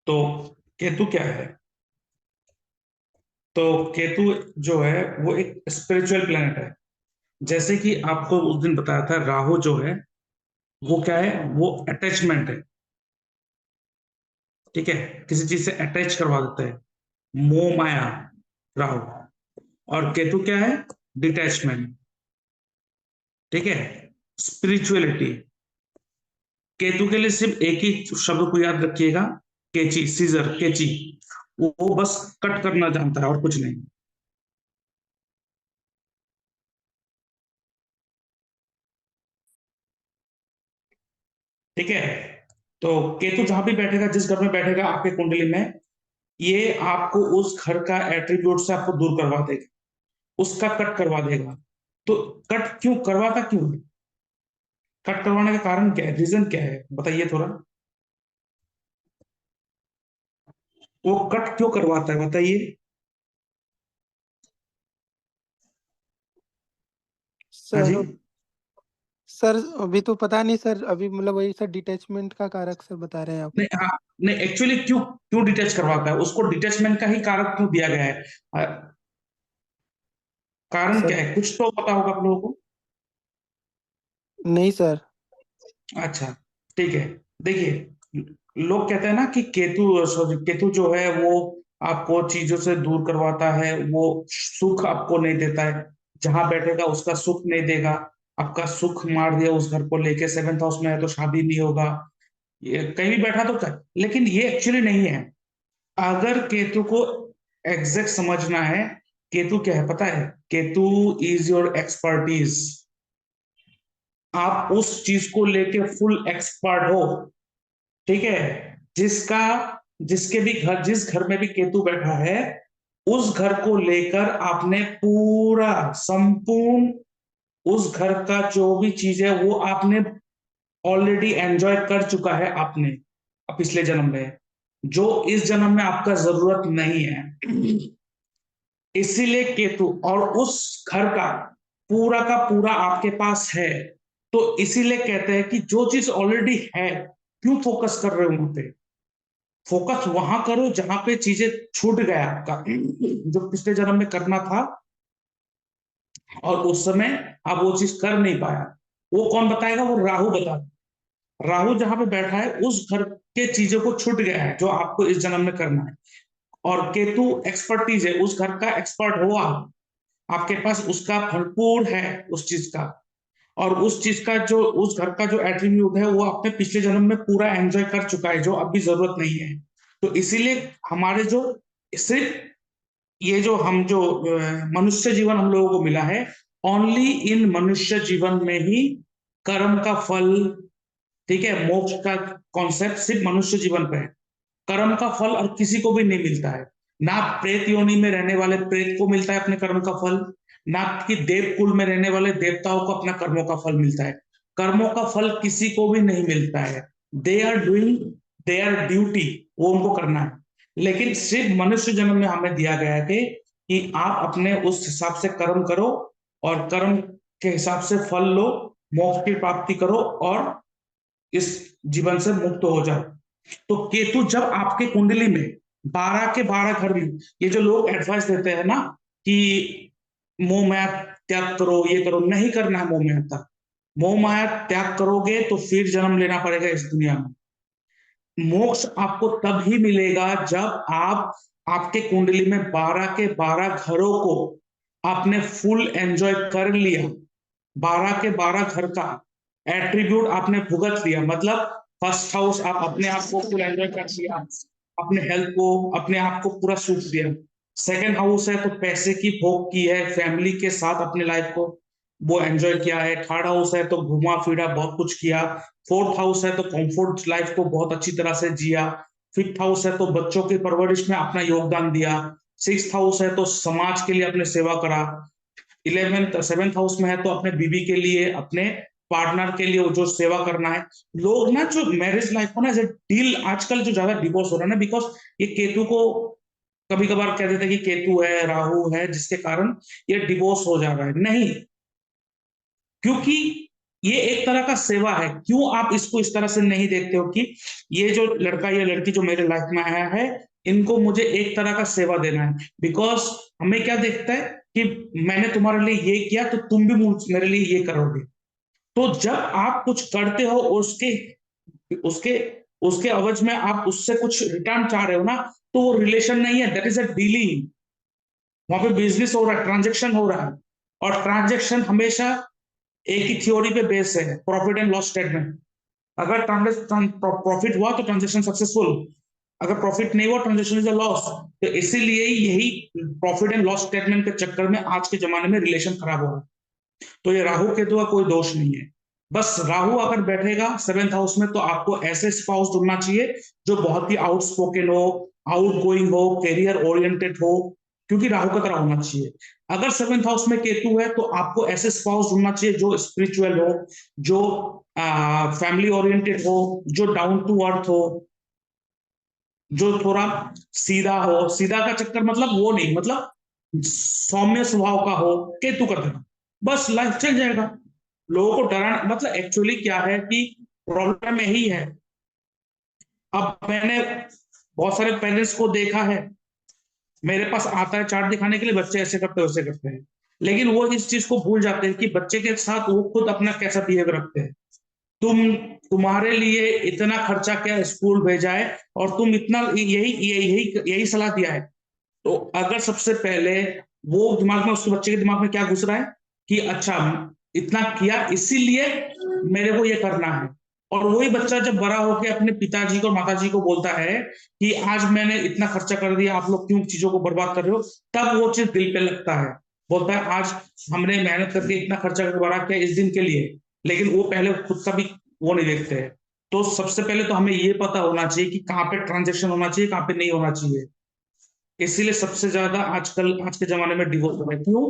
तो केतु क्या है? तो केतु जो है वो एक स्पिरिचुअल प्लेनेट है। जैसे कि आपको उस दिन बताया था, राहु जो है वो क्या है, वो अटैचमेंट है। ठीक है, किसी चीज से अटैच करवा देता है, मोह माया, राहु। और केतु क्या है? डिटैचमेंट। ठीक है, स्पिरिचुअलिटी। केतु के लिए सिर्फ एक ही शब्द को याद रखिएगा, केची, सीजर, केची। वो बस कट करना जानता है और कुछ नहीं। ठीक है, तो केतु जहां भी बैठेगा, जिस घर में बैठेगा आपके कुंडली में, ये आपको उस घर का एट्रीब्यूट से आपको दूर करवा देगा, उसका कट करवा देगा। तो कट क्यों करवाता, क्यों है? कट करवाने का कारण क्या है, रीजन क्या है, बताइए थोड़ा। वो कट क्यों करवाता है, बताइए। हाँ जी। सर सर अभी तो पता नहीं सर, अभी मतलब वही सर डिटैचमेंट का कारक सर बता रहे हैं आप। नहीं, हाँ, नहीं, एक्चुअली क्यों क्यों डिटेच करवाता है, उसको डिटेचमेंट का ही कारक क्यों दिया गया है? कारण क्या सर है, कुछ तो पता होगा आप लोगों को। नहीं सर। अच्छा, ठीक है। देखिए, लोग कहते हैं ना कि केतु, सॉरी, केतु जो है वो आपको चीजों से दूर करवाता है, वो सुख आपको नहीं देता है। जहां बैठेगा उसका सुख नहीं देगा। आपका सुख मार दिया उस घर को लेके, सेवेंथ हाउस में है तो शादी नहीं होगा। ये कहीं भी बैठा तो कर, लेकिन ये एक्चुअली नहीं है। अगर केतु को एग्जैक्ट समझना है, केतु क्या है पता है? Ketu is your expertise. आप उस चीज को लेके फुल एक्सपर्ट हो। ठीक है, जिसका जिसके भी घर, जिस घर में भी केतु बैठा है, उस घर को लेकर आपने पूरा संपूर्ण, उस घर का जो भी चीज है वो आपने ऑलरेडी एंजॉय कर चुका है आपने पिछले जन्म में, जो इस जन्म में आपका जरूरत नहीं है। इसीलिए केतु, और उस घर का पूरा आपके पास है। तो इसीलिए कहते हैं कि जो चीज ऑलरेडी है, क्यों फोकस कर रहे हो वहां पे? फोकस वहां करो जहां पे चीजें छूट गया आपका, जो पिछले जन्म में करना था और उस समय आप वो चीज कर नहीं पाया। वो कौन बताएगा? वो राहु बता। राहु जहां पे बैठा है उस घर के चीजों को छूट गया है जो आपको इस जन्म में करना है। और केतु एक्सपर्टीज है, उस घर का एक्सपर्ट हो आप। आपके पास उसका भरपूर है उस चीज का। और उस चीज का जो, उस घर का जो एट्रीब्यूट है वो आपने पिछले जन्म में पूरा एंजॉय कर चुका है, जो अभी जरूरत नहीं है। तो इसीलिए हमारे जो, सिर्फ ये जो हम जो मनुष्य जीवन हम लोगों को मिला है, ओनली इन मनुष्य जीवन में ही कर्म का फल, ठीक है, मोक्ष का कॉन्सेप्ट सिर्फ मनुष्य जीवन पे है। कर्म का फल और किसी को भी नहीं मिलता है। ना प्रेत योनि में रहने वाले प्रेत को मिलता है अपने कर्म का फल, ना कि देव कुल में रहने वाले देवताओं को अपना कर्मों का फल मिलता है। कर्मों का फल किसी को भी नहीं मिलता है। They are doing their duty, वो उनको करना है। लेकिन सिर्फ मनुष्य जन्म में हमें दिया गया है कि आप अपने उस हिसाब से कर्म करो, और कर्म के हिसाब से फल लो, मोक्ष की प्राप्ति करो, और इस जीवन से मुक्त हो जाओ। तो केतु जब आपके कुंडली में 12 के 12 घर में, ये जो लोग एडवाइस देते हैं ना कि मोह माया त्याग करो, ये करो, नहीं करना है मोह माया त्याग। मोह माया त्याग करोगे तो फिर जन्म लेना पड़ेगा इस दुनिया में। मोक्ष आपको तब ही मिलेगा जब आप, आपके कुंडली में 12 के 12 घरों को आपने फुल एंजॉय कर लिया। 12 के 12 घर का एट्रीब्यूट आपने भुगत लिया, मतलब फर्स्ट हाउस आप अपने आप को फुल एंजॉय कर लिया, अपने हेल्थ को, अपने आप को पूरा सुख दिया। सेकंड हाउस है तो पैसे की भोग की है, फैमिली के साथ अपने लाइफ को वो एंजॉय किया है। थर्ड हाउस है तो घुमा फिरा बहुत कुछ किया। फोर्थ हाउस है तो कंफर्ट लाइफ को बहुत अच्छी तरह से जिया। फिफ्थ हाउस है तो बच्चों की परवरिश में अपना योगदान दिया। सिक्स्थ हाउस है तो समाज के लिए अपने सेवा करा। 11th 7th हाउस में है तो अपने बीबी के लिए, अपने पार्टनर के लिए वो जो सेवा करना है। लोग ना जो मैरिज लाइफ को ना, जो डील आजकल जो ज्यादा डिवोर्स हो रहा है ना, बिकॉज ये केतु को कभी कभार कह देते हैं कि केतु है, राहु है, जिसके कारण ये डिवोर्स हो जा रहा है। नहीं, क्योंकि ये एक तरह का सेवा है। क्यों आप इसको इस तरह से नहीं देखते हो कि ये जो लड़का या लड़की जो मेरे लाइफ में आया है, इनको मुझे एक तरह का सेवा देना है। बिकॉज हमें क्या देखता है कि मैंने तुम्हारे लिए ये किया तो तुम भी मेरे लिए ये करोगे। तो जब आप कुछ करते हो, उसके उसके उसके अवज में आप उससे कुछ रिटर्न चाह रहे हो ना, तो वो रिलेशन नहीं है, दैट इज अ डीलिंग। वहां पे बिजनेस हो रहा है, ट्रांजेक्शन हो रहा है। और ट्रांजेक्शन हमेशा एक ही थ्योरी पे बेस है, प्रॉफिट एंड लॉस स्टेटमेंट। अगर प्रॉफिट हुआ तो ट्रांजेक्शन सक्सेसफुल, अगर प्रॉफिट नहीं हुआ ट्रांजेक्शन इज अ लॉस। तो इसीलिए यही प्रॉफिट एंड लॉस स्टेटमेंट के चक्कर में आज के जमाने में रिलेशन खराब हो रहा है। तो ये राहु केतु का कोई दोष नहीं है। बस राहु अगर बैठेगा सेवेंथ हाउस में, तो आपको ऐसे स्पाउस ढूंढना चाहिए जो बहुत ही आउटस्पोकन हो, आउट गोइंग हो, कैरियर ओरिएंटेड हो, क्योंकि राहु का तरह होना चाहिए। अगर सेवेंथ हाउस में केतु है, तो आपको ऐसे स्पाउस ढूंढना चाहिए जो स्पिरिचुअल हो, जो फैमिली ओरिएंटेड हो, जो डाउन टू अर्थ हो, जो थोड़ा सीधा हो। सीधा का चक्कर मतलब वो नहीं, मतलब सौम्य स्वभाव का हो, केतु का तरह। बस लाइफ चल जाएगा। लोगों को डराना मतलब एक्चुअली क्या है कि प्रॉब्लम यही है। अब मैंने बहुत सारे पेरेंट्स को देखा है, मेरे पास आता है चार्ट दिखाने के लिए, बच्चे ऐसे करते हैं वैसे करते हैं, लेकिन वो इस चीज को भूल जाते हैं कि बच्चे के साथ वो खुद अपना कैसा बिहेव रखते हैं। तुम तुम्हारे लिए इतना खर्चा क्या स्कूल भेजा है, और तुम इतना यही यही यही सलाह दिया है। तो अगर सबसे पहले वो दिमाग में, उसके बच्चे के दिमाग में क्या घुस रहा है कि अच्छा इतना किया इसीलिए मेरे को ये करना है। और वही बच्चा जब बड़ा होकर अपने पिताजी को माताजी को बोलता है कि आज मैंने इतना खर्चा कर दिया, आप लोग क्यों चीजों को बर्बाद कर रहे हो, तब वो चीज दिल पे लगता है। बोलता है आज हमने मेहनत करके इतना खर्चा करके बड़ा किया इस दिन के लिए, लेकिन वो पहले खुद का भी वो नहीं देखते हैं। तो सबसे पहले तो हमें ये पता होना चाहिए कि कहाँ पे ट्रांजेक्शन होना चाहिए, कहाँ पे नहीं होना चाहिए। इसीलिए सबसे ज्यादा आजकल आज के जमाने में डिवोर्स हो रहा है। क्यों?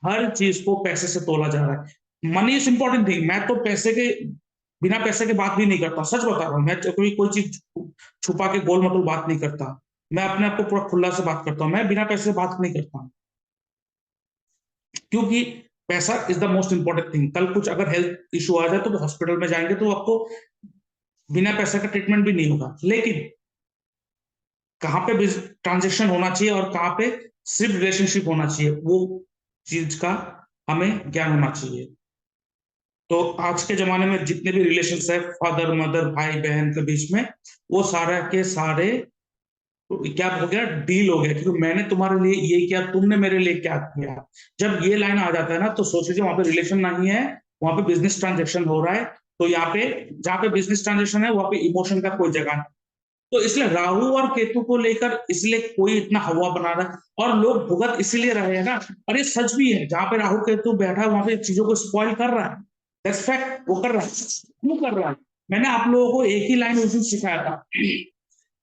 हर चीज को पैसे से तोला जा रहा है। Money is important thing. मैं तो पैसे के बिना पैसे के बात भी नहीं करता, सच बता रहा हूँ। मैं कोई चीज छुपा के गोल मटोल बात नहीं करता। मैं अपने आप को पूरा खुला से बात करता हूँ, मैं बिना पैसे से बात नहीं करता। क्योंकि पैसा is the most important thing. कल कुछ अगर हेल्थ इशू आ जाए तो हॉस्पिटल में जाएंगे, तो आपको बिना पैसे का ट्रीटमेंट भी नहीं होगा। लेकिन कहाँ पे ट्रांजेक्शन होना चाहिए और कहाँ पे सिर्फ रिलेशनशिप होना चाहिए, वो चीज का हमें ज्ञान होना चाहिए। तो आज के जमाने में जितने भी रिलेशन है, फादर मदर भाई बहन के बीच में, वो सारे के सारे क्या हो गया, डील हो गया। क्योंकि मैंने तुम्हारे लिए ये किया, तुमने मेरे लिए क्या किया। जब ये लाइन आ जाता है ना, तो सोच लीजिए वहां पे रिलेशन नहीं है, वहां पे बिजनेस ट्रांजेक्शन हो रहा है। तो यहाँ पे जहाँ पे बिजनेस ट्रांजेक्शन है, वहां पे इमोशन का कोई जगह नहीं। तो इसलिए राहु और केतु को लेकर इसलिए कोई इतना हवा बना रहा है, और लोग भुगत इसीलिए रहे हैं ना। और ये सच भी है, जहां पे राहु केतु बैठा है वहां पे चीजों को स्पॉइल कर रहा है। दैट्स फैक्ट, वो कर रहा है। क्यों कर रहा है? मैंने आप लोगों को एक ही लाइन उस दिन सिखाया था,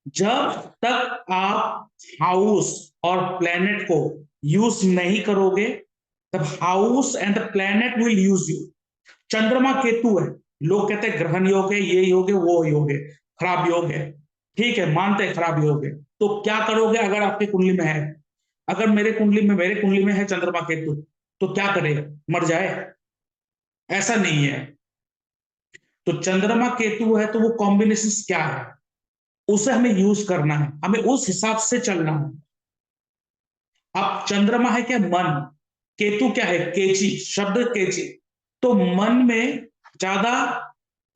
जब तक आप हाउस और प्लेनेट को यूज नहीं करोगे, तब house and the planet will use you. चंद्रमा केतु है, लोग कहते हैं ग्रहण योग है, ये योग है, वो योग है, खराब योग है। ठीक है, मानते हैं खराब योग है। तो क्या करोगे अगर आपकी कुंडली में है? अगर मेरे कुंडली में है चंद्रमा केतु, तो क्या करेगा? मर जाए? ऐसा नहीं है। तो चंद्रमा केतु है तो वो कॉम्बिनेशन क्या है, उसे हमें यूज करना है, हमें उस हिसाब से चलना है। अब चंद्रमा है क्या? मन। केतु क्या है? केची, शब्द केची। तो मन में ज्यादा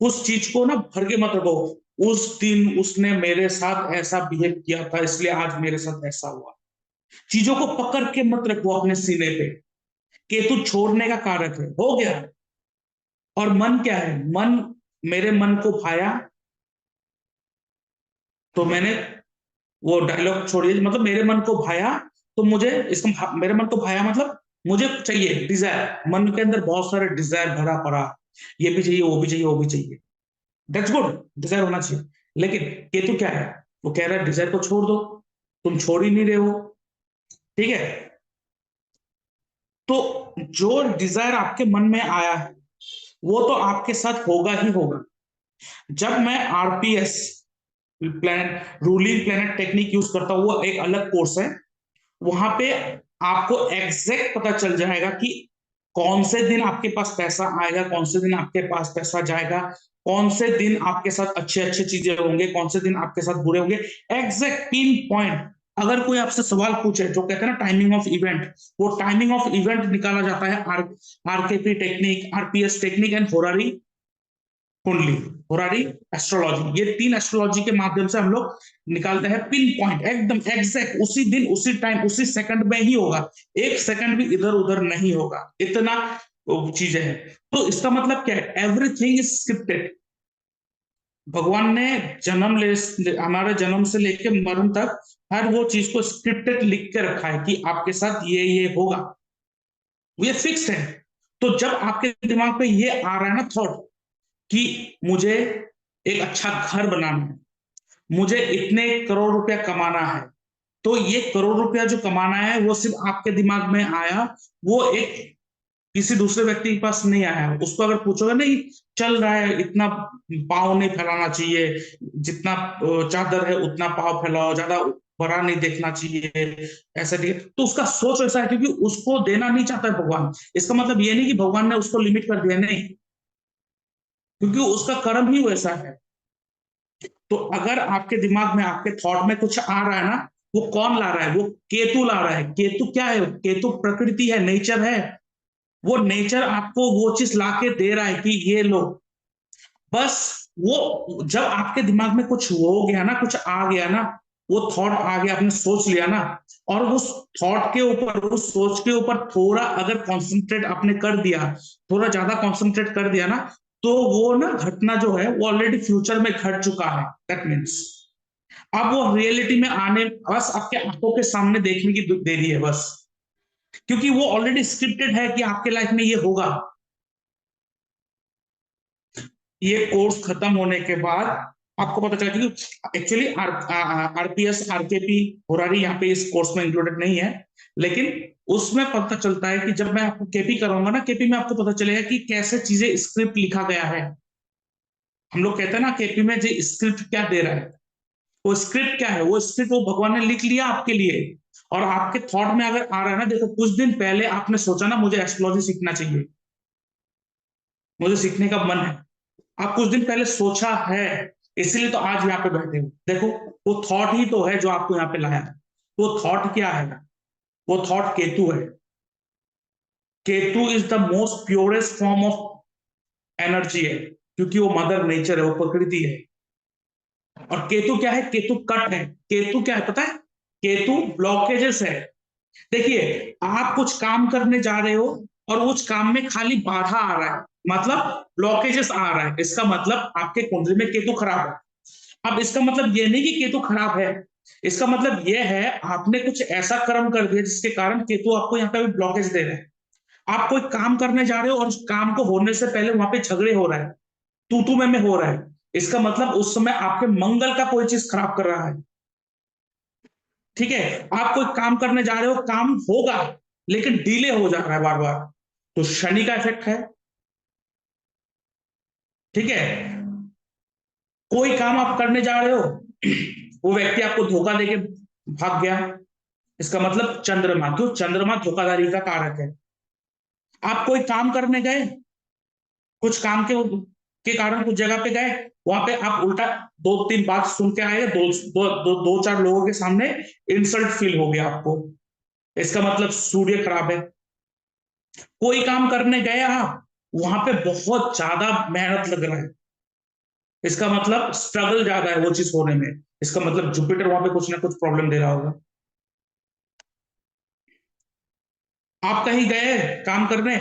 उस चीज को ना भर के मत रखो। उस दिन उसने मेरे साथ ऐसा बिहेव किया था, इसलिए आज मेरे साथ ऐसा हुआ। चीजों को पकड़ के मत रखो अपने सीने पे। केतु छोड़ने का कारक है, हो गया। और मन क्या है? मन, मेरे मन को भाया तो मैंने, वो डायलॉग छोड़िए, मतलब मेरे मन को भाया तो मुझे इसका, मेरे मन को भाया मतलब मुझे चाहिए डिजायर। मन के अंदर बहुत सारे डिजायर भरा पड़ा, ये भी चाहिए, वो भी चाहिए, वो भी चाहिए। दैट्स गुड, डिजायर होना चाहिए। लेकिन केतु क्या है? वो कह रहा है डिजायर को छोड़ दो, तुम छोड़ ही नहीं रहे हो। ठीक है? तो जो डिजायर आपके मन में आया है, वो तो आपके साथ होगा ही होगा। जब मैं RPS, planet ruling planet technique use करता हूँ, वो एक अलग कोर्स है। वहां पे आपको एग्जैक्ट पता चल जाएगा कि कौन से दिन आपके पास पैसा आएगा, कौन से दिन आपके पास पैसा जाएगा, कौन से दिन आपके साथ अच्छे अच्छे चीजें होंगे, कौन से दिन आपके साथ बुरे होंगे, एग्जैक्ट पिन पॉइंट। अगर कोई आपसे सवाल पूछे, जो कहते हैं ना टाइमिंग ऑफ इवेंट, वो टाइमिंग ऑफ इवेंट निकाला जाता है आरकेपी टेक्निक, आरपीएस टेक्निक एंड होरारी कुंडली, होरारी एस्ट्रोलॉजी। ये 3 एस्ट्रोलॉजी के माध्यम से हम लोग निकालते हैं पिन पॉइंट, एकदम एग्जैक्ट उसी दिन उसी टाइम उसी सेकंड में ही होगा, 1 सेकंड भी इधर उधर नहीं होगा, इतना चीजें हैं। तो इसका मतलब क्या है, एवरीथिंग इज स्क्रिप्टेड। भगवान ने हमारे जन्म से लेकर मरण तक हर वो चीज को स्क्रिप्टेड लिख के रखा है कि आपके साथ ये होगा, ये फिक्स्ड है। तो जब आपके दिमाग पे ये आ रहा है ना थॉट कि मुझे एक अच्छा घर बनाना है, मुझे इतने करोड़ रुपया कमाना है, तो ये करोड़ रुपया जो कमाना है वो सिर्फ आपके दिमाग में आया, वो एक किसी दूसरे व्यक्ति के पास नहीं आया। उसको अगर पूछोगे नहीं, चल रहा है इतना पाँव नहीं फैलाना चाहिए, जितना चादर है उतना पाँव फैलाओ, ज्यादा बड़ा नहीं देखना चाहिए, ऐसा ठीक है, तो उसका सोच वैसा है क्योंकि उसको देना नहीं चाहता है भगवान। इसका मतलब ये नहीं कि भगवान ने उसको लिमिट कर दिया, नहीं, क्योंकि उसका कर्म ही वैसा है। तो अगर आपके दिमाग में आपके थॉट में कुछ आ रहा है ना, वो कौन ला रहा है, वो केतु ला रहा है। केतु क्या है, केतु प्रकृति है, नेचर है। वो नेचर आपको वो चीज लाके दे रहा है कि ये लो। बस वो जब आपके दिमाग में कुछ हो गया ना, कुछ आ गया ना, वो थॉट आ गया, आपने सोच लिया ना, और उस थॉट के ऊपर, उस सोच के ऊपर थोड़ा अगर कॉन्सेंट्रेट आपने कर दिया, थोड़ा ज्यादा कॉन्सेंट्रेट कर दिया ना, तो वो ना घटना जो है वो ऑलरेडी फ्यूचर में घट चुका है। दैट मीन्स अब वो रियलिटी में आने, बस आपके आंखों के सामने देखने की देरी है बस, क्योंकि वो ऑलरेडी स्क्रिप्टेड है कि आपके लाइफ में ये होगा। ये कोर्स खत्म होने के बाद आपको पता चला कि एक्चुअली आरपीएस आरकेपी होरारी यहाँ पे इस कोर्स में इंक्लूडेड नहीं है, लेकिन उसमें पता चलता है कि जब मैं आपको केपी कराऊंगा ना, केपी में आपको पता चलेगा कि कैसे चीजें स्क्रिप्ट लिखा गया है। हम लोग कहते हैं ना केपी में जो स्क्रिप्ट क्या दे रहा है, वो स्क्रिप्ट क्या है, वो स्क्रिप्ट वो भगवान ने लिख लिया आपके लिए। और आपके थॉट में अगर आ रहा है ना, देखो कुछ दिन पहले आपने सोचा ना मुझे एस्ट्रोलॉजी सीखना चाहिए, मुझे सीखने का मन है, आप कुछ दिन पहले सोचा है, इसलिए तो आज यहाँ पे बैठे हो। देखो वो थॉट ही तो है जो आपको यहाँ पे लाया है। वो थॉट क्या है, वो थॉट केतु है। Ketu is the most purest form of energy है, क्योंकि वो मदर नेचर है, वो प्रकृति है। और केतु क्या है, केतु कट है। केतु क्या है पता है, केतु ब्लॉकेजेस है। देखिए आप कुछ काम करने जा रहे हो और उस काम में खाली बाधा आ रहा है, मतलब ब्लॉकेजेस आ रहा है, इसका मतलब आपके कुंडली में केतु खराब है। अब इसका मतलब ये नहीं कि केतु खराब है, इसका मतलब ये है आपने कुछ ऐसा कर्म कर दिया जिसके कारण केतु आपको यहाँ पे भी ब्लॉकेज दे रहे हैं। आप कोई काम करने जा रहे हो और उस काम को होने से पहले वहां पे झगड़े हो रहा है, तू तू मैं हो रहा है, इसका मतलब उस समय आपके मंगल का कोई चीज खराब कर रहा है। ठीक है, आप कोई काम करने जा रहे हो, काम होगा लेकिन डिले हो जा रहा है बार बार, तो शनि का इफेक्ट है। ठीक है, कोई काम आप करने जा रहे हो, वो व्यक्ति आपको धोखा देके भाग गया, इसका मतलब चंद्रमा, क्यों, चंद्रमा धोखाधड़ी का कारक है। आप कोई काम करने गए, कुछ काम के कारण कुछ जगह पे गए, वहां पे आप उल्टा 2-3 बात सुन के आए, दो चार लोगों के सामने इंसल्ट फील हो गया आपको, इसका मतलब सूर्य खराब है। कोई काम करने गए आप, वहां पे बहुत ज्यादा मेहनत लग रहा है, इसका मतलब स्ट्रगल ज्यादा है वो चीज होने में, इसका मतलब जुपिटर वहां पे कुछ ना कुछ प्रॉब्लम दे रहा होगा। आप कहीं गए काम करने,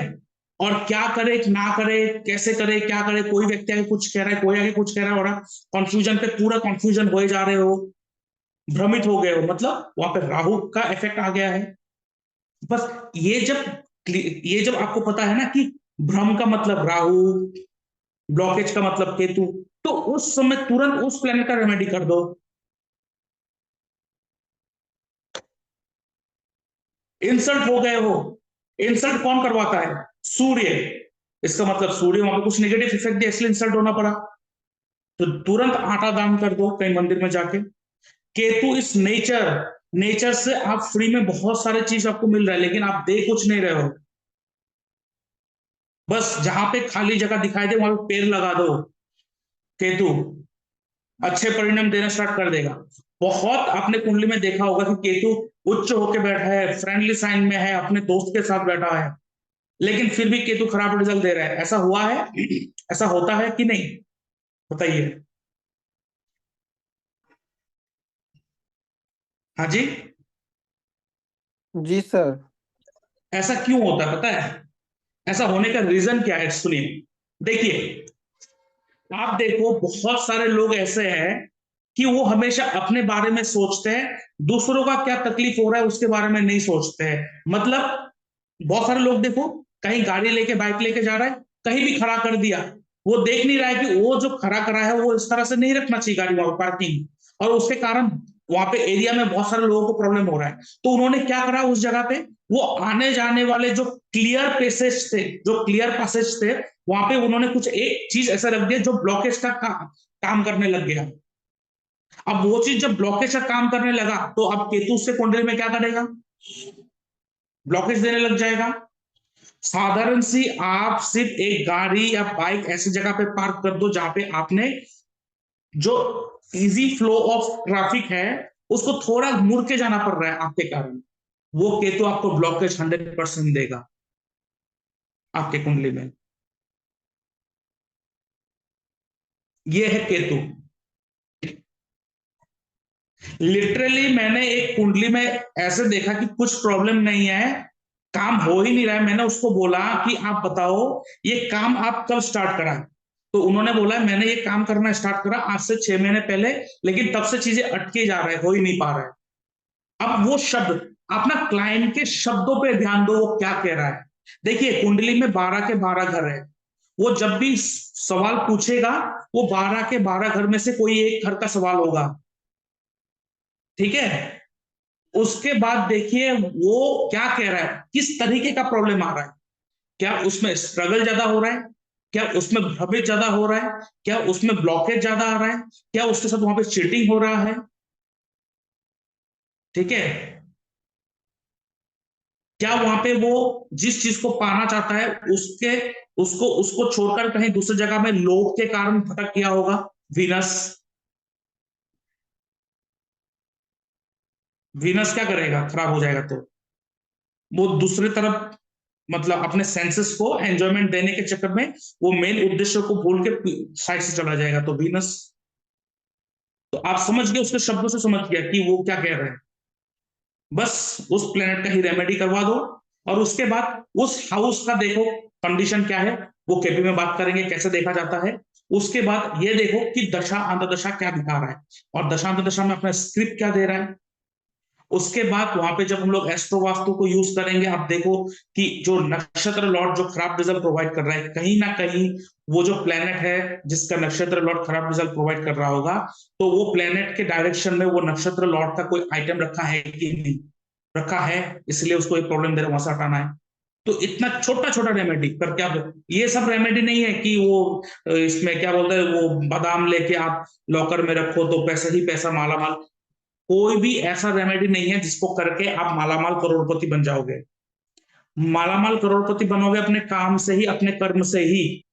और क्या करे ना करे, कैसे करे क्या करे, कोई व्यक्ति आगे कुछ कह रहा है, कोई आगे कुछ कह रहा है, और कंफ्यूजन पे पूरा कंफ्यूजन हो जा रहे हो, भ्रमित हो गए हो, मतलब वहां पे राहु का इफेक्ट आ गया है। बस ये जब आपको पता है ना कि भ्रम का मतलब राहु, ब्लॉकेज का मतलब केतु, तो उस समय तुरंत उस प्लेनेट का रेमेडी कर दो। इंसल्ट हो गए हो, इंसल्ट कौन करवाता है, सूर्य, इसका मतलब सूर्य वहां पे कुछ नेगेटिव इफेक्ट दिया इसलिए इंसल्ट होना पड़ा, तो तुरंत आटा दान कर दो कहीं मंदिर में जाके। केतु इस नेचर, नेचर से आप फ्री में बहुत सारे चीज आपको मिल रहा है, लेकिन आप दे कुछ नहीं रहे हो। बस जहां पे खाली जगह दिखाई दे वहां पे पेड़ लगा दो, केतु अच्छे परिणाम देना स्टार्ट कर देगा। बहुत आपने कुंडली में देखा होगा कि केतु उच्च होके बैठा है, फ्रेंडली साइन में है, अपने दोस्त के साथ बैठा है, लेकिन फिर भी केतु खराब रिजल्ट दे रहा है। ऐसा हुआ है? ऐसा होता है कि नहीं, बताइए। हाँ जी। जी सर। ऐसा क्यों होता है पता है? ऐसा होने का रीजन क्या है, सुनिए। देखिए, आप देखो बहुत सारे लोग ऐसे हैं कि वो हमेशा अपने बारे में सोचते हैं, दूसरों का क्या तकलीफ हो रहा है उसके बारे में नहीं सोचते हैं। मतलब बहुत सारे लोग देखो, कहीं गाड़ी लेके बाइक लेके जा रहा है, कहीं भी खड़ा कर दिया, वो देख नहीं रहा है कि वो जो खड़ा करा है वो इस तरह से नहीं रखना चाहिए गाड़ी वहां पार्किंग, और उसके कारण वहां पे एरिया में बहुत सारे लोगों को प्रॉब्लम हो रहा है। तो उन्होंने क्या करा उस जगह पे, वो आने जाने वाले जो क्लियर पैसेज थे, जो क्लियर पैसेज थे, वहां पे उन्होंने कुछ एक चीज ऐसा रख दिया जो ब्लॉकेज का काम करने लग गया। अब वो चीज जब ब्लॉकेज का काम करने लगा तो अब केतु से कुंडली में क्या करेगा, ब्लॉकेज देने लग जाएगा। साधारण सी आप सिर्फ एक गाड़ी या बाइक ऐसी जगह पे पार्क कर दो जहां पे आपने जो इजी फ्लो ऑफ ट्रैफिक है उसको थोड़ा मुड़ के जाना पड़ रहा है आपके कारण, वो केतु आपको ब्लॉकेज 100% देगा आपके कुंडली में। ये है केतु। लिटरली मैंने एक कुंडली में ऐसे देखा कि कुछ प्रॉब्लम नहीं है, काम हो ही नहीं रहा है। मैंने उसको बोला कि आप बताओ ये काम आप कब स्टार्ट करा, तो उन्होंने बोला मैंने ये काम करना स्टार्ट करा आज से 6 महीने पहले, लेकिन तब से चीजें अटके जा रहे हैं, हो ही नहीं पा रहा है। अब वो शब्द, अपना क्लाइंट के शब्दों पे ध्यान दो, वो क्या कह रहा है। देखिए कुंडली में 12 के 12 घर है, वो जब भी सवाल पूछेगा वो 12 के 12 घर में से कोई एक घर का सवाल होगा, ठीक है। उसके बाद देखिए वो क्या कह रहा है, किस तरीके का प्रॉब्लम आ रहा है, क्या उसमें स्ट्रगल ज्यादा हो रहा है, क्या उसमें भ्रमित ज्यादा हो रहा है, क्या उसमें ब्लॉकेज ज्यादा आ रहा है, क्या उसके साथ वहां पे चीटिंग हो रहा है, ठीक है। क्या वहां पे वो जिस चीज को पाना चाहता है उसके उसको उसको छोड़कर कहीं दूसरी जगह में लोभ के कारण भटक गया होगा। वीनस, वीनस क्या करेगा, खराब हो जाएगा तो वो दूसरी तरफ, मतलब अपने सेंसेस को एंजॉयमेंट देने के चक्कर में वो मेन उद्देश्य को भूल के साइड से चला जाएगा, तो वीनस। तो आप समझ गए, उसके शब्दों से समझ गया कि वो क्या कह रहे हैं। बस उस प्लेनेट का ही रेमेडी करवा दो, और उसके बाद उस हाउस का देखो कंडीशन क्या है, वो केपी में बात करेंगे कैसे देखा जाता है। उसके बाद ये देखो कि दशा अंतदशा क्या दिखा रहा है, और दशा अंतदशा में अपना स्क्रिप्ट क्या दे रहा है। उसके बाद वहां पे जब हम लोग एस्ट्रो वास्तु को यूज करेंगे, आप देखो कि जो नक्षत्र लॉर्ड जो खराब रिजल्ट प्रोवाइड कर रहा है, कहीं ना कहीं वो जो प्लेनेट है जिसका नक्षत्र लॉर्ड खराब रिजल्ट प्रोवाइड कर रहा होगा, तो वो प्लेनेट के डायरेक्शन में वो नक्षत्र लॉर्ड का कोई आइटम रखा है कि नहीं रखा है, इसलिए उसको एक प्रॉब्लम दे रहा है, वहां से हटाना है। तो इतना छोटा छोटा रेमेडी पर क्या, ये सब रेमेडी नहीं है कि वो इसमें क्या बोलते हैं वो बादाम लेके आप लॉकर में रखो तो पैसा ही पैसा माला माल। कोई भी ऐसा रेमेडी नहीं है जिसको करके आप मालामाल करोड़पति बन जाओगे। मालामाल करोड़पति बनोगे अपने काम से ही, अपने कर्म से ही,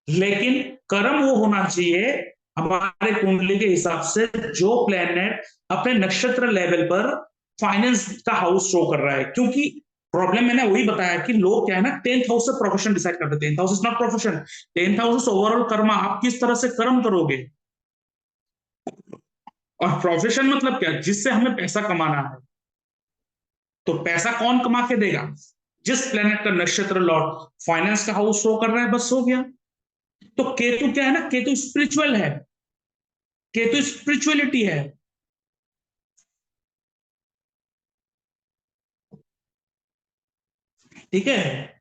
लेकिन कर्म वो होना चाहिए हमारे कुंडली के हिसाब से जो प्लेनेट अपने नक्षत्र लेवल पर फाइनेंस का हाउस शो कर रहा है। क्योंकि प्रॉब्लम मैंने वही बताया कि लोग क्या है ना, 10th हाउस से प्रोफेशन डिसाइड करते हैं। 10th house is not profession, 10th house overall Karma, आप किस तरह से कर्म करोगे। और प्रोफेशन मतलब क्या, जिससे हमें पैसा कमाना है। तो पैसा कौन कमा के देगा, जिस प्लेनेट का नक्षत्र लॉर्ड फाइनेंस का हाउस शो कर रहा है, बस हो गया। तो केतु क्या है ना, केतु स्पिरिचुअल है, केतु स्पिरिचुअलिटी है, ठीक है।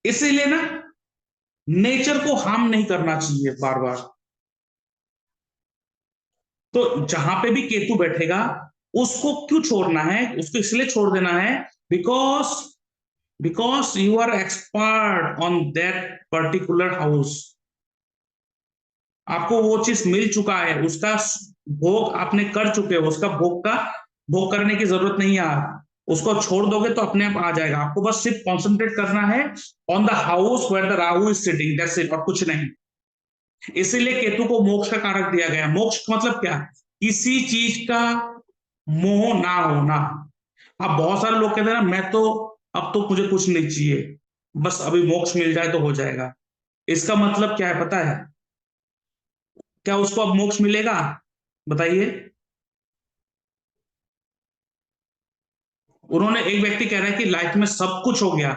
इसीलिए ना नेचर को हार्म नहीं करना चाहिए बार बार। तो जहां पे भी केतु बैठेगा उसको क्यों छोड़ना है, उसको इसलिए छोड़ देना है because because you are expert on that particular house. आपको वो चीज मिल चुका है, उसका भोग आपने कर चुके हो, उसका भोग का भोग करने की जरूरत नहीं है। उसको छोड़ दोगे तो अपने आप आ जाएगा। आपको बस सिर्फ कॉन्सेंट्रेट करना है on the house where the Rahu is sitting, that's it, और कुछ नहीं। इसीलिए केतु को मोक्ष का कारक दिया गया। मोक्ष मतलब क्या? किसी चीज का मोह ना होना। अब बहुत सारे लोग कहते हैं ना, मैं तो अब तो मुझे कुछ नहीं चाहिए, बस अभी मोक्ष मिल जाए तो हो जाएगा। इसका मतलब क्या है पता है? क्या उसको अब मोक्ष मिलेगा? बताइए। उन्होंने, एक व्यक्ति कह रहा है कि लाइफ में सब कुछ हो गया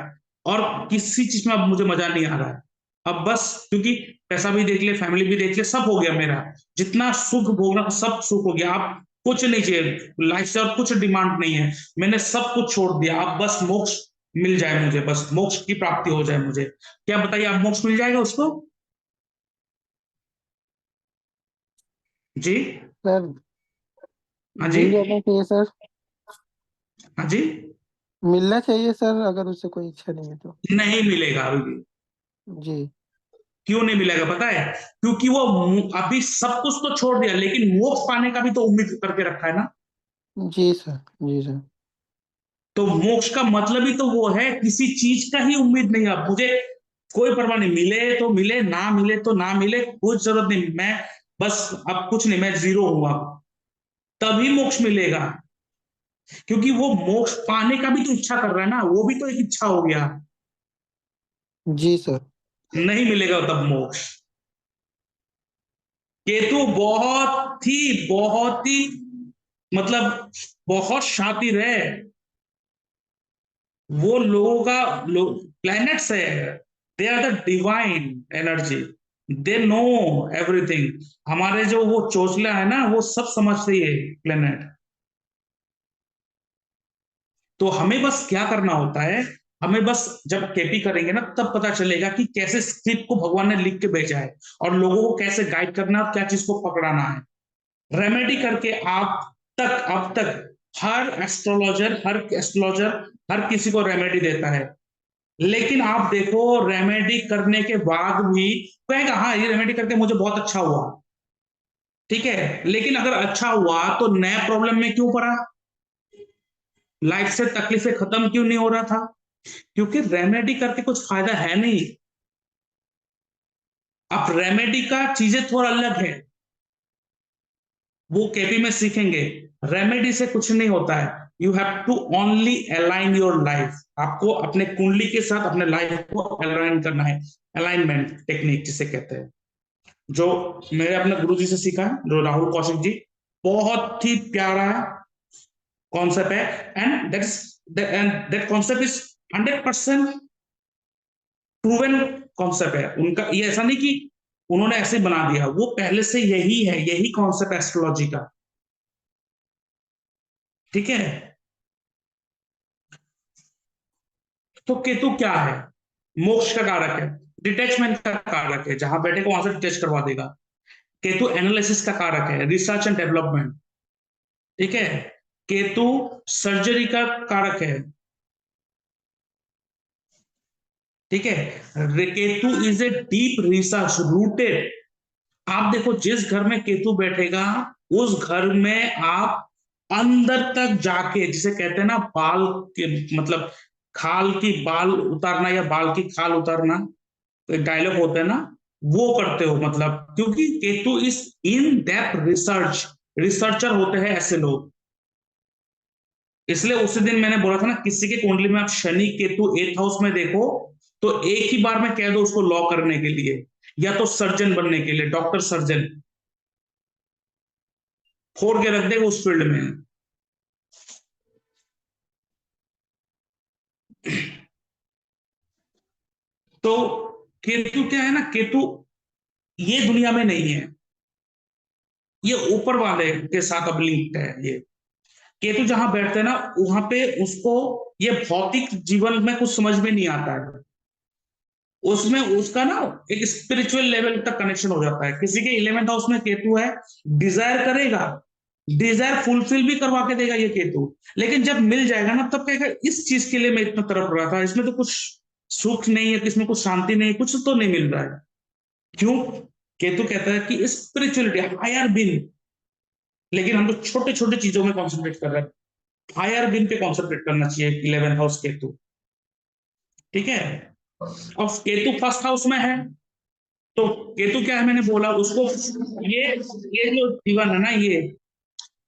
और किसी चीज में अब मुझे मजा नहीं आ रहा है। अब बस क्योंकि पैसा भी देख लिया, फैमिली भी देख लिया, सब हो गया मेरा, जितना सुख भोगना सब सुख हो गया, अब कुछ नहीं चाहिए लाइफ से, और कुछ डिमांड नहीं है, मैंने सब कुछ छोड़ दिया, अब बस मोक्ष मिल जाए मुझे, बस मोक्ष की प्राप्ति हो जाए मुझे। क्या बताइए, अब मोक्ष मिल जाएगा उसको? जी। सर हाँ जी। मिल जाना चाहिए सर। हाँ जी। मिलना चाहिए सर, अगर उससे कोई इच्छा नहीं है तो। नहीं मिलेगा अभी भी। जी। क्यों नहीं मिलेगा पता है? क्योंकि वो अभी सब कुछ तो छोड़ दिया, लेकिन मोक्ष पाने का भी तो उम्मीद करके रखा है ना। जी सर। जी सर। तो मोक्ष का मतलब ही तो वो है, किसी चीज का ही उम्मीद नहीं। अब मुझे कोई परवाह नहीं, मिले तो मिले, ना मिले तो ना मिले, कुछ जरूरत नहीं, मैं बस अब कुछ नहीं, मैं जीरो हूं अब। तभी मोक्ष मिलेगा, क्योंकि वो मोक्ष पाने का भी तो इच्छा कर रहा है ना, वो भी तो एक इच्छा हो गया। जी सर। नहीं मिलेगा तब मोक्ष। केतु बहुत ही मतलब बहुत शातिर है। वो लोगों का प्लैनेट्स है, they are the divine energy, they know everything. हमारे जो वो चोचला है ना, वो सब समझते है प्लेनेट। तो हमें बस क्या करना होता है, हमें बस जब केपी करेंगे ना तब पता चलेगा कि कैसे स्क्रिप्ट को भगवान ने लिख के भेजा है, और लोगों को कैसे गाइड करना है और क्या चीज को पकड़ाना है। रेमेडी करके आप तक अब तक हर एस्ट्रोलॉजर हर किसी को रेमेडी देता है, लेकिन आप देखो रेमेडी करने के बाद भी कहेगा हाँ ये रेमेडी करके मुझे बहुत अच्छा हुआ, ठीक है, लेकिन अगर अच्छा हुआ तो नया प्रॉब्लम में क्यों पड़ा? लाइफ से तकलीफें खत्म क्यों नहीं हो रहा था? क्योंकि रेमेडी करके कुछ फायदा है नहीं। अब रेमेडी का चीजें थोड़ा अलग है, वो केपी में सीखेंगे। रेमेडी से कुछ नहीं होता है, you have to only align your life. आपको अपने कुंडली के साथ अपने लाइफ को अलाइन करना है। अलाइनमेंट टेक्निक जिसे कहते हैं, जो मेरे अपने गुरु जी से सीखा है, जो राहुल कौशिक जी, बहुत ही प्यारा कॉन्सेप्ट है। And that concept is 100% proven concept है उनका। ये ऐसा नहीं कि उन्होंने ऐसे बना दिया, वो पहले से यही है, यही कॉन्सेप्ट एस्ट्रोलॉजी का, ठीक है। तो केतु क्या है? मोक्ष का कारक है, डिटेचमेंट का कारक है, जहां बैठे को वहां से डिटेच करवा देगा। केतु एनालिसिस का कारक है, रिसर्च एंड डेवलपमेंट, ठीक है। केतु सर्जरी का कारक है, ठीक है। Ketu is a deep research rooted. आप देखो जिस घर में केतु बैठेगा, उस घर में आप अंदर तक जाके, जिसे कहते हैं ना बाल के मतलब खाल की बाल उतारना या बाल की खाल उतारना, तो एक डायलॉग होता है ना, वो करते हो, मतलब क्योंकि Ketu is in depth research, researcher होते हैं ऐसे लोग। इसलिए उसी दिन मैंने बोला था ना, किसी के कुंडली में आप शनि केतु 8th हाउस में देखो, तो एक ही बार में कह दो उसको लॉ करने के लिए, या तो सर्जन बनने के लिए, डॉक्टर सर्जन, फोड़ के रख देगा उस फील्ड में। तो केतु क्या है ना, केतु ये दुनिया में नहीं है, ये ऊपर वाले के साथ अब लिंक्ड है। ये केतु जहां बैठते हैं ना, वहां पे उसको ये भौतिक जीवन में कुछ समझ में नहीं आता है, उसमें उसका ना एक स्पिरिचुअल लेवल तक कनेक्शन हो जाता है। किसी के 11th हाउस में केतु है, डिजायर करेगा, डिजायर फुलफिल भी करवा के देगा ये केतु, लेकिन जब मिल जाएगा ना तब कहेगा इस चीज के लिए मैं इतना तड़प रहा था, इसमें तो कुछ सुख नहीं है, इसमें कुछ शांति नहीं है, कुछ तो नहीं मिल रहा है। क्यों? केतु कहता है कि स्पिरिचुअलिटी हायर बीइंग, लेकिन हम तो छोटे छोटे चीजों में कॉन्सेंट्रेट कर रहे हैं। फायर बिन पे कॉन्सेंट्रेट करना चाहिए 11th हाउस केतु। ठीक है। अब केतु फर्स्ट हाउस में है, तो केतु क्या है, मैंने बोला उसको, ये ये जो जीवन है ना, ये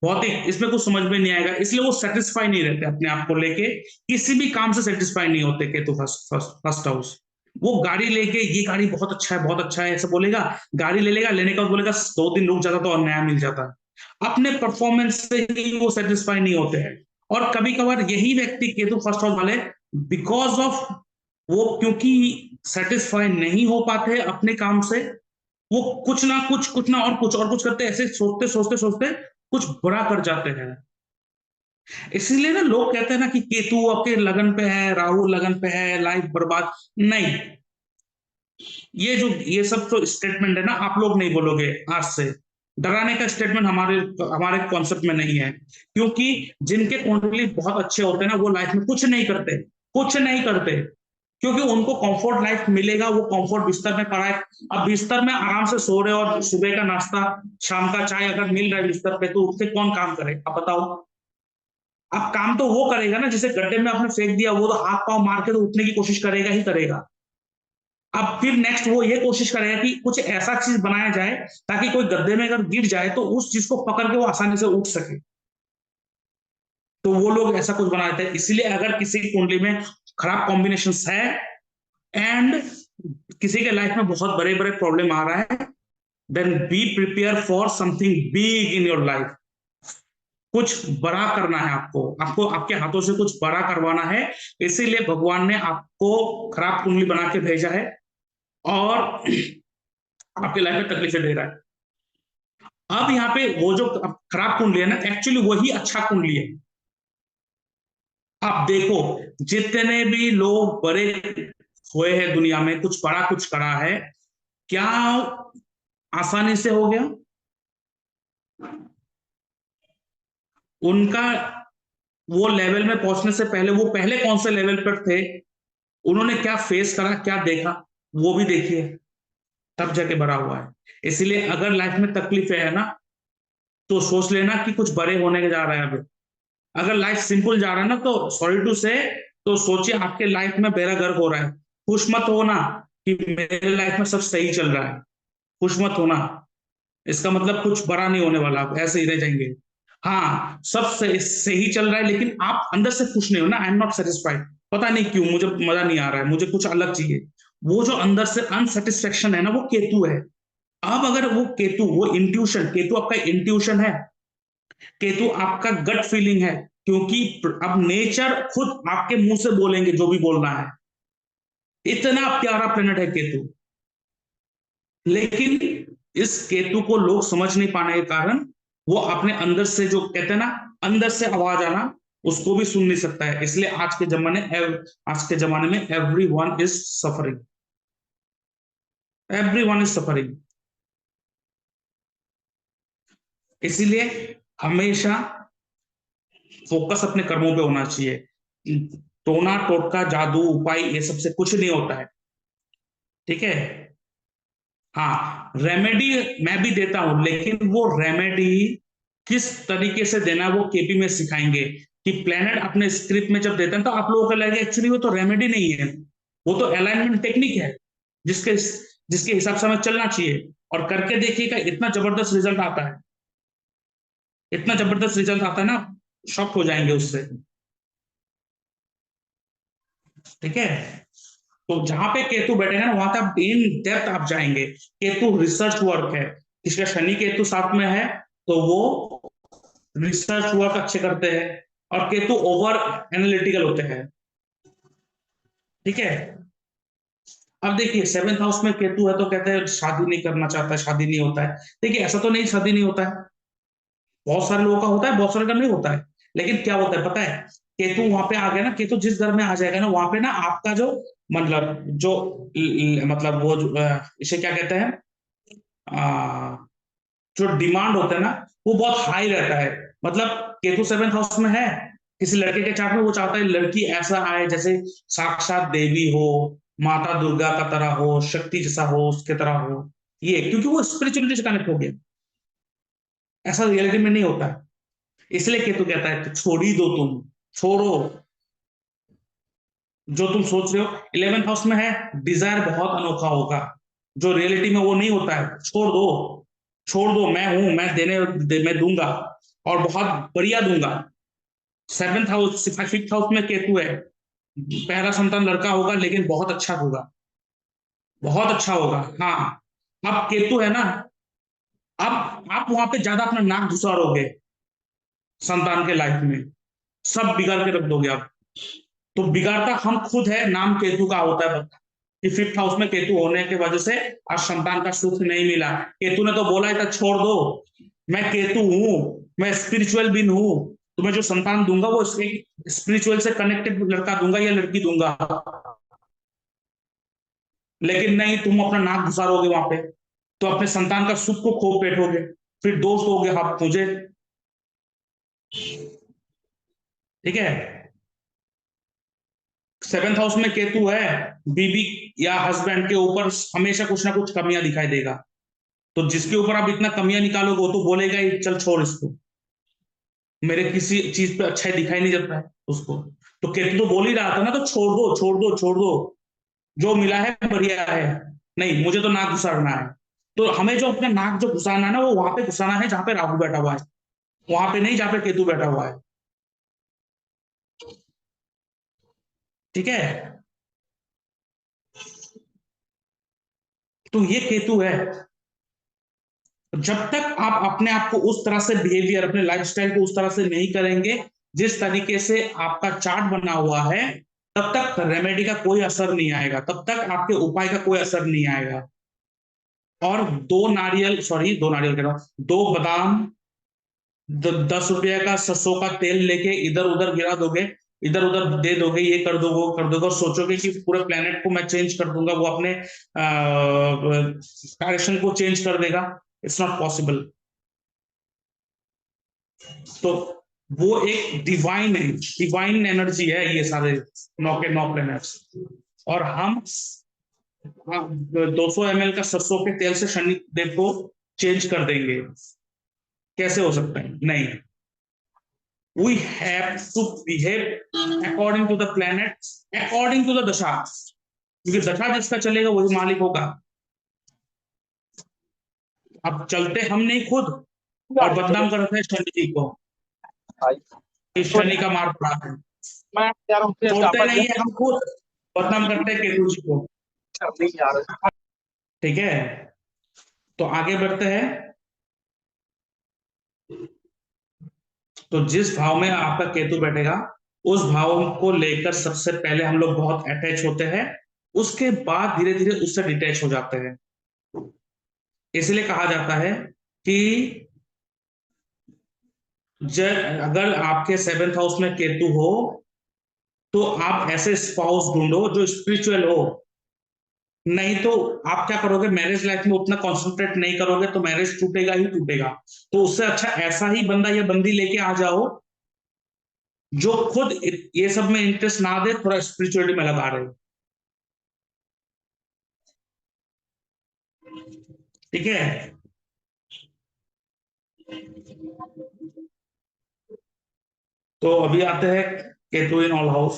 भौतिक, इसमें कुछ समझ में नहीं आएगा, इसलिए वो सेटिस्फाई नहीं रहते अपने आप को लेके, किसी भी काम से सेटिस्फाई नहीं होते Ketu first first first house. वो गाड़ी लेके, ये गाड़ी बहुत अच्छा है, बहुत अच्छा है, ऐसा बोलेगा, गाड़ी ले लेगा, लेने का बाद बोलेगा 2 दिन रुक जाता तो और नया मिल जाता। अपने परफॉर्मेंस से ही वो सेटिस्फाई नहीं होते हैं। और कभी कभार यही व्यक्ति केतु फर्स्ट हाउस वाले, बिकॉज ऑफ वो, क्योंकि सेटिस्फाई नहीं हो पाते अपने काम से, वो कुछ ना और कुछ करते, ऐसे सोचते सोचते सोचते कुछ बड़ा कर जाते हैं। इसीलिए ना लोग कहते हैं ना कि केतु आपके लगन पे है, राहु लगन पे है, लाइफ बर्बाद। नहीं, ये सब तो स्टेटमेंट है ना, आप लोग नहीं बोलोगे आज से। डराने का स्टेटमेंट हमारे हमारे कॉन्सेप्ट में नहीं है, क्योंकि जिनके कुंडली बहुत अच्छे होते हैं ना, वो लाइफ में कुछ नहीं करते, कुछ नहीं करते, क्योंकि उनको कंफर्ट लाइफ मिलेगा, वो कंफर्ट बिस्तर में पड़ा है। अब बिस्तर में आराम से सो रहे हो, और सुबह का नाश्ता, शाम का चाय अगर मिल रहा है बिस्तर पे, तो उससे कौन काम करे, आप बताओ। अब काम तो वो करेगा ना जिसे गड्ढे में आपने फेंक दिया, वो तो हाथ पांव मार के तो उठने की कोशिश करेगा ही करेगा। अब फिर नेक्स्ट वो ये कोशिश करेगा कि कुछ ऐसा चीज बनाया जाए, ताकि कोई गड्ढे में अगर गिर जाए तो उस चीज को पकड़ के वो आसानी से उठ सके। तो वो लोग ऐसा कुछ बनाते हैं। इसलिए अगर किसी की कुंडली में खराब कॉम्बिनेशन है, एंड किसी के लाइफ में बहुत बड़े बड़े प्रॉब्लम आ रहा है, then be prepare for something big in your life. कुछ बड़ा करना है आपको, आपको आपके हाथों से कुछ बड़ा करवाना है। इसीलिए भगवान ने आपको खराब कुंडली बना के भेजा है, और आपके लाइफ में तकलीफें दे रहा है। अब यहाँ पे वो जो खराब कुंडली है ना, एक्चुअली वही अच्छा कुंडली है। आप देखो, जितने भी लोग बड़े हुए हैं दुनिया में, कुछ बड़ा कुछ करा है, क्या आसानी से हो गया उनका? वो लेवल में पहुंचने से पहले वो पहले कौन से लेवल पर थे, उन्होंने क्या फेस करा, क्या देखा, वो भी देखिए, तब जाके बड़ा हुआ है। इसलिए अगर लाइफ में तकलीफें है ना, तो सोच लेना कि कुछ बड़े होने जा रहे हैं अभी। अगर लाइफ सिंपल जा रहा है ना, तो सॉरी टू से, तो सोचिए आपके लाइफ में बेड़ा गर्क हो रहा है। खुश मत होना कि मेरे लाइफ में सब सही चल रहा है, खुश मत होना। इसका मतलब कुछ बड़ा नहीं होने वाला, आप ऐसे ही रह जाएंगे। हाँ, सब सही चल रहा है, लेकिन आप अंदर से खुश नहीं हो ना, आई एम नॉट सेटिस्फाइड, पता नहीं क्यों, मुझे मजा नहीं आ रहा है, मुझे कुछ अलग चाहिए। वो जो अंदर से अनसेटिस्फेक्शन है ना, वो केतु है। अब अगर वो केतु, वो इंट्यूशन, केतु आपका इंट्यूशन है, केतु आपका गट फीलिंग है, क्योंकि अब नेचर खुद आपके मुंह से बोलेंगे जो भी बोलना है। इतना प्यारा प्लेनेट है केतु। लेकिन इस केतु को लोग समझ नहीं पाने के कारण, वो अपने अंदर से, जो कहते हैं ना, अंदर से आवाज आना, उसको भी सुन नहीं सकता है। इसलिए आज के जमाने में every one is suffering, every one is suffering. इसीलिए हमेशा फोकस अपने कर्मों पे होना चाहिए। टोना टोटका जादू उपाय ये सबसे कुछ नहीं होता है। ठीक है। हाँ, रेमेडी मैं भी देता हूं, लेकिन वो रेमेडी किस तरीके से देना वो केपी में सिखाएंगे। कि प्लेनेट अपने स्क्रिप्ट में जब देते हैं तो आप लोगों को लगेगा एक्चुअली वो तो रेमेडी नहीं है, वो तो अलाइनमेंट टेक्निक है, जिसके जिसके हिसाब से हमें चलना चाहिए। और करके देखिएगा, इतना जबरदस्त रिजल्ट आता है, इतना जबरदस्त रिजल्ट आता है ना, शॉक हो जाएंगे उससे। ठीक है। तो जहां पे केतु बैठेगा ना, वहां पे आप इन डेप्थ आप जाएंगे। केतु रिसर्च वर्क है, किसका शनि केतु साथ में है, तो वो रिसर्च वर्क अच्छे करते हैं। और केतु ओवर एनालिटिकल होते हैं। ठीक है। अब देखिए, 7th हाउस में केतु है, तो कहते हैं शादी नहीं करना चाहता, शादी नहीं होता है। देखिए, ऐसा तो नहीं शादी नहीं होता है, बहुत सारे लोगों का होता है, बहुत सारे का नहीं होता है। लेकिन क्या होता है पता है, केतु वहां पे आ गया ना, केतु जिस घर में आ जाएगा ना, वहां पे ना आपका जो, मतलब जो मतलब वो इसे क्या कहते हैं, आ, जो डिमांड होता है ना, वो बहुत हाई रहता है। मतलब केतु 7th हाउस में है, किसी लड़के के चार्ट में, वो चाहता है लड़की ऐसा आए जैसे साक्षात देवी हो, माता दुर्गा का तरह हो, शक्ति जैसा हो, उसके तरह हो। ये क्योंकि वो स्पिरिचुअलिटी से कनेक्ट हो गया, ऐसा रियलिटी में नहीं होता है। इसलिए केतु कहता है कि छोड़ ही दो, तुम छोड़ो जो तुम सोच रहे हो। 11th हाउस में है, डिजायर बहुत अनोखा होगा, जो रियलिटी में वो नहीं होता है। छोड़ दो, छोड़ दो, मैं हूं, मैं दूंगा, और बहुत बढ़िया दूंगा। 7th हाउस, 5th हाउस में केतु है, पहला संतान लड़का होगा, लेकिन बहुत अच्छा होगा, बहुत अच्छा होगा। हाँ, अब केतु है ना, अब आप वहां पे ज्यादा अपना नाक घुसारोगे संतान के लाइफ में, सब बिगाड़ के रख दोगे आप। तो बिगाड़ता हम खुद है, नाम केतु का होता है, बता कि 5th हाउस में केतु होने की वजह से आज संतान का सुख नहीं मिला। केतु ने तो बोला था छोड़ दो, मैं केतु हूं, मैं स्पिरिचुअल बीन हूं, तुम्हें जो संतान दूंगा वो स्पिरिचुअल से कनेक्टेड लड़का दूंगा या लड़की दूंगा। लेकिन नहीं, तुम अपना नाक घुसारोगे वहां पे, तो अपने संतान का सुख को खो बैठोगे, फिर दोष दोगे आप मुझे। ठीक है, 7th हाउस में केतु है, बीबी या हस्बैंड के ऊपर हमेशा कुछ ना कुछ कमियां दिखाई देगा। तो जिसके ऊपर आप इतना कमियां निकालोगे वो तो बोलेगा ही चल छोड़ इसको, मेरे किसी चीज पे अच्छा ही दिखाई नहीं देता है उसको। तो केतु तो बोल ही रहा था ना, तो छोड़ दो, छोड़ दो, छोड़ दो, जो मिला है बढ़िया है, नहीं मुझे तो नाक घुसाना है। तो हमें जो अपना नाक जो घुसाना है ना, वो वहां पे घुसाना है जहां पे राहु बैठा हुआ है, वहां पे नहीं जहां पे केतु बैठा हुआ है। ठीक है, तो ये केतु है। जब तक आप अपने आप को उस तरह से बिहेवियर, अपने लाइफस्टाइल को उस तरह से नहीं करेंगे जिस तरीके से आपका चार्ट बना हुआ है, तब तक रेमेडी का कोई असर नहीं आएगा, तब तक आपके उपाय का कोई असर नहीं आएगा। और दो नारियल, सॉरी दो नारियल कह रहा हूं, दो बादाम, 10 रुपये का, 600 का तेल लेके इधर उधर गिरा दोगे, इधर उधर दे दोगे, ये कर दोगे वो कर दोगे, और सोचोगे कि पूरे प्लेनेट को मैं चेंज कर दूंगा, वो अपने डायरेक्शन को चेंज कर देगा। It's not possible. तो वो एक डिवाइन है, डिवाइन एनर्जी है ये सारे 9 के 9 प्लैनेट्स। और हम 200 ml का सरसों के तेल से शनि देव को चेंज कर देंगे, कैसे हो सकता है? नहीं, we have to behave according to the planet, according to the dasha, क्योंकि दशा जिसका चलेगा वही मालिक होगा। अब चलते हम नहीं खुद, और बदनाम करते हैं शनि जी को, इस शनि का मार पड़ा है। छोड़ते नहीं है हम खुद, बदनाम करते हैं केतु जी को। ठीक है, तो आगे बढ़ते हैं। तो जिस भाव में आपका केतु बैठेगा, उस भाव को लेकर सबसे पहले हम लोग बहुत अटैच होते हैं, उसके बाद धीरे धीरे उससे डिटैच हो जाते हैं। इसलिए कहा जाता है कि अगर आपके 7th हाउस में केतु हो, तो आप ऐसे स्पाउस ढूंढो जो स्पिरिचुअल हो। नहीं तो आप क्या करोगे, मैरिज लाइफ में उतना कॉन्सेंट्रेट नहीं करोगे तो मैरिज टूटेगा ही टूटेगा। तो उससे अच्छा ऐसा ही बंदा या बंदी लेके आ जाओ जो खुद ये सब में इंटरेस्ट ना दे, थोड़ा स्पिरिचुअलिटी में लगा रहे। ठीक है, तो अभी आते हैं केतु इन ऑल हाउस।